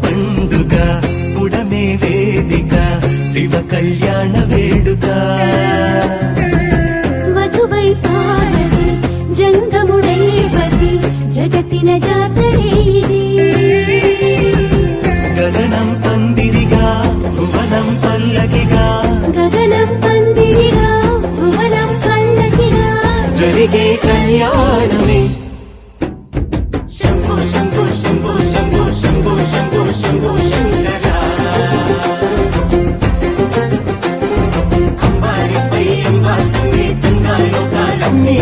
పండుగ పుడమే వేదిక శివ కళ్యాణ వేడుక వధువై పార్వతి జంగముడైవతి జగతిన జాతరే ఇది గగనం పందిరిగా భువనం పల్లకిగా గగనం పందిరిగా భువనం పల్లకిగా జరిగే కళ్యాణమే శంభో శంభో శంభో శంభో శంభో శంభో శంభో శంకర అంబారిపై అంబా సంగీతంగా లోకాలన్నీ